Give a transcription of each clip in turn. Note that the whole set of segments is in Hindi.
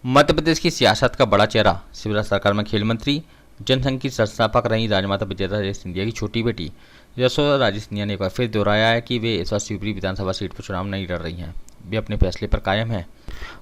मध्य प्रदेश की सियासत का बड़ा चेहरा, शिवराज सरकार में खेल मंत्री, जनसंघ की संस्थापक रही राजमाता विजया राजे सिंधिया की छोटी बेटी यशोदा राजे सिंधिया ने एक बार फिर दोहराया है कि वे इस बार शिवपुरी विधानसभा सीट पर चुनाव नहीं लड़ रही हैं। वे अपने फैसले पर कायम हैं।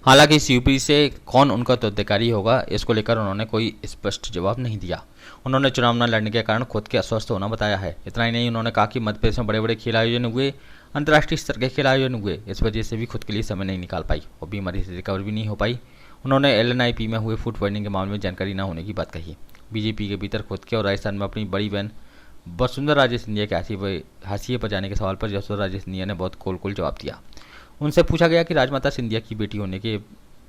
हालांकि शिवपुरी से कौन उनका उत्तराधिकारी होगा, इसको लेकर उन्होंने कोई स्पष्ट जवाब नहीं दिया। उन्होंने चुनाव न लड़ने के कारण खुद के अस्वस्थ होना बताया है। इतना ही नहीं, उन्होंने कहा कि मध्य प्रदेश में बड़े बड़े खेल आयोजन हुए, अंतर्राष्ट्रीय स्तर के खेल आयोजन हुए, इस वजह से भी खुद के लिए समय नहीं निकाल पाई और बीमारी से रिकवर भी नहीं हो पाई। उन्होंने एलएनआईपी में हुए फूड पॉइजनिंग के मामले में जानकारी न होने की बात कही। बीजेपी के भीतर खुद के और राजस्थान में अपनी बड़ी बहन वसुंधरा राजे सिंधिया के हाशिए पर जाने के सवाल पर यशोदा राजे सिंधिया ने बहुत कोल जवाब दिया। उनसे पूछा गया कि राजमाता सिंधिया की बेटी होने के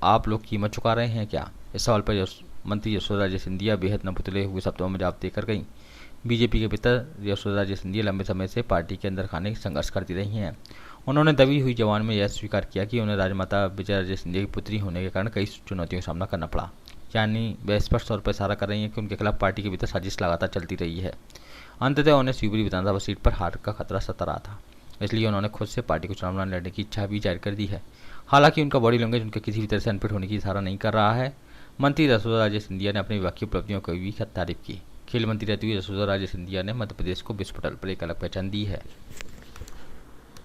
आप लोग कीमत चुका रहे हैं क्या। इस सवाल पर मंत्री यशोदा राजे सिंधिया बेहद न पुतले हुए शब्दों में जवाब देकर गईं। बीजेपी के भीतर यशोदा राजे सिंधिया लंबे समय से पार्टी के अंदर खाने संघर्ष करती रही हैं। उन्होंने दबी हुई जवान में यह स्वीकार किया कि उन्हें राजमाता विजया राजे सिंधिया की पुत्री होने के कारण कई चुनौतियों का सामना करना पड़ा। यानी वे स्पष्ट तौर पर इशारा कर रही हैं कि उनके खिलाफ पार्टी के भीतर साजिश लगातार चलती रही है। अंततः उन्हें शिवपुरी विधानसभा सीट पर हार का खतरा सता रहा था, इसलिए उन्होंने खुद से पार्टी को चुनाव लड़ने की इच्छा भी जाहिर कर दी है। हालांकि उनका बॉडी लैंग्वेज उनके किसी भी तरह से अनफिट होने की इशारा नहीं कर रहा है। मंत्री यशोदा राजे सिंधिया ने अपनी विभागीय उपलब्धियों की भी तारीफ की। खेल मंत्री रहती हुई यशोदा राजे सिंधिया ने मध्य प्रदेश को विश्व पटल पर एक अलग पहचान दी है।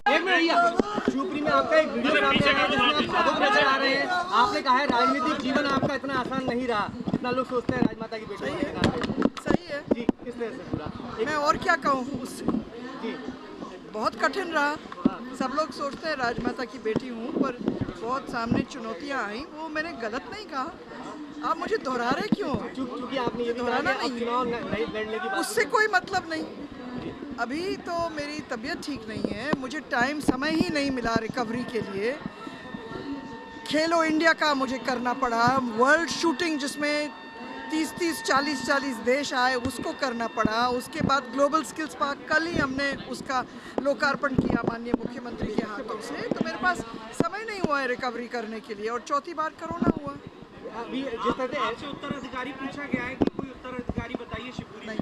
शिवपुरी में आपका एक वीडियो सामने आया जिसमें आप भावुक नजर आ रहे हैं। आपने कहा है राजनीतिक जीवन आपका इतना आसान नहीं रहा जितना लोग सोचते हैं राजमाता की बेटी होने के नाते। सही है जी, किस तरह से पूरा मैं और क्या कहूँ उससे। जी, बहुत कठिन रहा। सब लोग सोचते हैं राजमाता की बेटी हूँ, पर बहुत सामने चुनौतियाँ आई। वो मैंने गलत नहीं कहा। आप मुझे दोहरा रहे क्यों? क्योंकि आपने ये दोहराना नहीं चुनाव नहीं लड़ने की बात उससे कोई मतलब नहीं। अभी तो मेरी तबीयत ठीक नहीं है, मुझे समय ही नहीं मिला रिकवरी के लिए। खेलो इंडिया का मुझे करना पड़ा, वर्ल्ड शूटिंग जिसमें 30-30, 40-40 देश आए उसको करना पड़ा। उसके बाद ग्लोबल स्किल्स पार्क कल ही हमने उसका लोकार्पण किया माननीय मुख्यमंत्री के हाथों से। तो मेरे पास समय नहीं हुआ है रिकवरी करने के लिए, और चौथी बार कोरोना हुआ। अभी जिस तरह से आपसे उत्तराधिकारी पूछा गया है कि कोई उत्तराधिकारी बताइए शिवपुरी नहीं,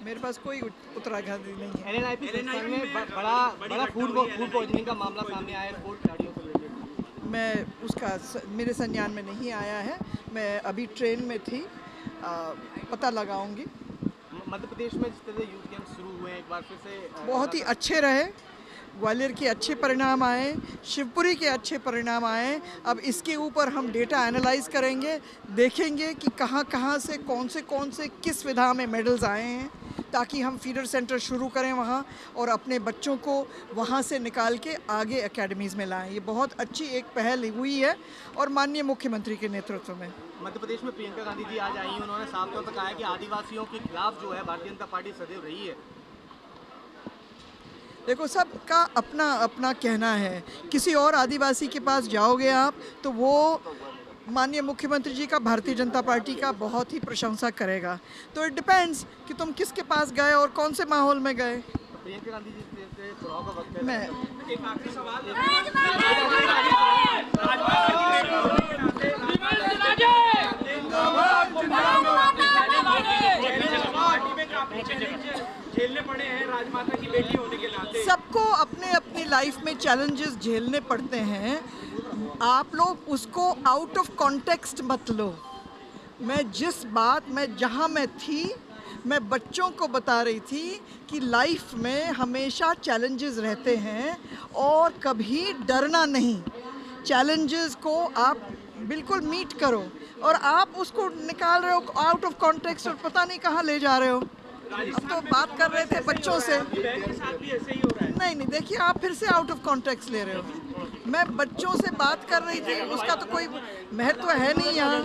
मेरे पास कोई उत्तराधिकारी नहीं है। एलएनआईपी में बड़ा फूड पॉइजनिंग का मामला सामने आया है स्पोर्ट्स खिलाड़ियों को लेकर। मैं उसका मेरे संज्ञान में नहीं आया है। मैं अभी ट्रेन में थी, पता लगाऊंगी। मध्य प्रदेश में जिस तरह से यूथ गेम्स शुरू हुए हैं एक बार फिर से बहुत ही अच्छे रहे। ग्वालियर के अच्छे परिणाम आए, शिवपुरी के अच्छे परिणाम आए। अब इसके ऊपर हम डेटा एनालाइज करेंगे, देखेंगे कि कहाँ से कौन से किस विधा में मेडल्स आए हैं, ताकि हम फीडर सेंटर शुरू करें वहाँ और अपने बच्चों को वहाँ से निकाल के आगे एकेडमीज़ में लाएं। ये बहुत अच्छी एक पहल हुई है और माननीय मुख्यमंत्री के नेतृत्व में। मध्य प्रदेश में प्रियंका गांधी जी आज आई हैं। उन्होंने साफ तौर पर कहा है कि आदिवासियों के खिलाफ जो है भारतीय जनता पार्टी सदैव रही है। देखो, सबका अपना अपना कहना है। किसी और आदिवासी के पास जाओगे आप तो वो माननीय मुख्यमंत्री जी का, भारतीय जनता पार्टी का बहुत ही प्रशंसा करेगा। तो इट डिपेंड्स कि तुम किसके पास गए और कौन से माहौल में गए। प्रियंका गांधी जी से चुनाव का वक्त है। मैं एक आखिरी सवाल झेलने पड़े हैं राजमाता की बेटी होने के नाते। सबको अपने अपनी लाइफ में चैलेंजेस झेलने पड़ते हैं। आप लोग उसको आउट ऑफ कॉन्टेक्स्ट मत लो। मैं जहाँ मैं थी, मैं बच्चों को बता रही थी कि लाइफ में हमेशा चैलेंजेस रहते हैं और कभी डरना नहीं। चैलेंजेस को आप बिल्कुल मीट करो, और आप उसको निकाल रहे हो आउट ऑफ कॉन्टेक्स्ट और पता नहीं कहाँ ले जा रहे हो। अब तो बात कर रहे थे बच्चों से। नहीं, देखिए, आप फिर से आउट ऑफ कॉन्टेक्स्ट ले रहे हो। मैं बच्चों से बात कर रही थी, उसका तो कोई महत्व है नहीं यहाँ।